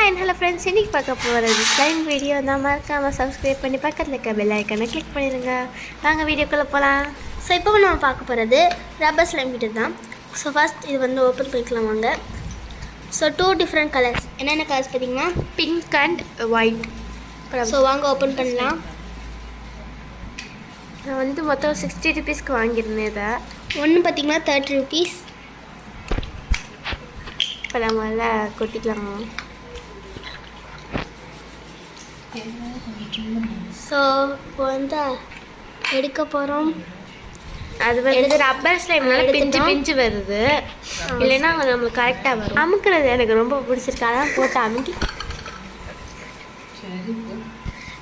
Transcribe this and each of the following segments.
Hi and hello friends, இன்றைக்கி பார்க்க போகிறது ஸ்லைம் வீடியோ தான். மறக்காமல் சப்ஸ்கிரைப் பண்ணி பக்கத்தில் இருக்க பெல் ஐக்கனை கிளிக் பண்ணிடுங்க. வாங்க வீடியோக்குள்ளே போகலாம். ஸோ இப்போ நம்ம பார்க்க போகிறது ரப்பர் ஸ்லைம் கிட்ட தான். ஸோ ஃபஸ்ட் இது வந்து ஓப்பன் பண்ணிக்கலாம் வாங்க. So 2 different colours. என்னென்ன கலர்ஸ் பார்த்தீங்கன்னா பிங்க் அண்ட் ஒயிட். ஸோ வாங்க ஓப்பன் பண்ணலாம். நான் வந்து மொத்தம் 60 ருபீஸ்க்கு வாங்கியிருந்தேன். இதை ஒன்று பார்த்தீங்கன்னா 30 ருபீஸ். இப்போ நம்மள கொட்டிக்கலாமா? ஸோ இப்போ வந்து எடுக்க போகிறோம். அது வந்து ரப்பர் ஸ்லைம்னால பிஞ்சு பிஞ்சு வருது, இல்லைன்னா நம்மளுக்கு கரெக்டாக வரும். அமுக்கிறது எனக்கு ரொம்ப பிடிச்சிருக்கு, அதான் போட்டு அமுக்கி.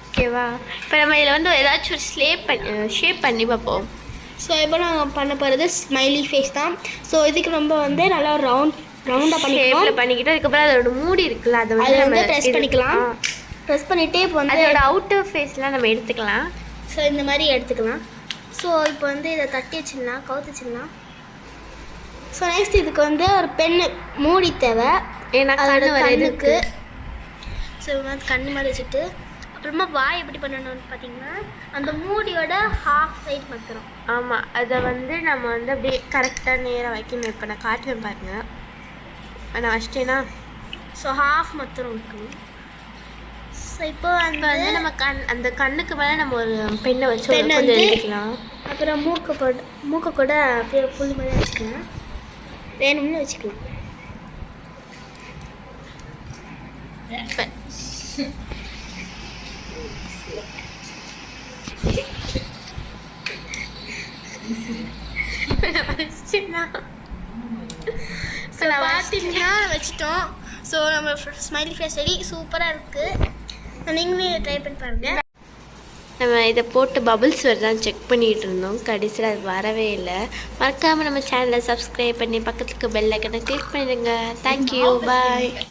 ஓகேவா? இப்போ நம்ம இதில் வந்து ஏதாச்சும் ஒரு ஷேப் பண்ணி பார்ப்போம். ஸோ இப்போ நாங்கள் பண்ண போகிறது ஸ்மைலி ஃபேஸ் தான். ஸோ இதுக்கு ரொம்ப வந்து நல்லா ரவுண்டாக பண்ணிக்கிட்டு அதுக்கப்புறம் அதோட மூடி இருக்குல்ல, அதை வந்து ப்ரெஸ் பண்ணிக்கலாம். ப்ரெஸ் பண்ணிவிட்டு இப்போ வந்து அதோட அவுட்டர் ஃபேஸ்லாம் நம்ம எடுத்துக்கலாம். ஸோ இந்த மாதிரி எடுத்துக்கலாம். ஸோ இப்போ வந்து இதை தட்டி வச்சிடலாம், கவுத்து வச்சிடலாம். ஸோ நெக்ஸ்ட் இதுக்கு வந்து ஒரு பென்னு மூடி தேவை, ஏன்னா கண்ணுக்கு. ஸோ இது மாதிரி கண்ணு மாதிரி வச்சுட்டு அப்புறமா வாய் எப்படி பண்ணணும்னு பார்த்தீங்கன்னா அந்த மூடியோட ஹாஃப் சைட் மாத்திரம். ஆமாம், அதை வந்து நம்ம வந்து அப்படியே கரெக்டாக நேராக வைக்கணும். இப்போ நான் காட்டுவேன் பாருங்கள். நான் வச்சிட்டேன்னா ஸோ ஹாஃப் மாத்திரம் வைக்கணும். ஸோ இப்போ வந்து நம்ம அந்த கண்ணுக்கு மேலே நம்ம ஒரு பெண்ணை வச்சு எழுதிக்கலாம். அப்புறம் மூக்கை கூட அப்படியே புல் மாதிரி வச்சுக்கலாம், வேணும்னு வச்சுக்கலாம். ஸோ பார்த்தீங்கன்னா வச்சுட்டோம். ஸோ நம்ம ஸ்மைலி ஃபேஸ் ரெடி, சூப்பராக இருக்குது. நீங்களும் ட்ரை பண்ணி பாருங்கள். நம்ம இதை போட்டு பபுள்ஸ் வருதான்னு செக் பண்ணிகிட்டு இருந்தோம். கடைசியில் அது வரவே இல்லை. மறக்காமல் நம்ம சேனலை சப்ஸ்கிரைப் பண்ணி பக்கத்துக்கு பெல் ஐக்கனை கிளிக் பண்ணிடுங்க. தேங்க்யூ, பாய்.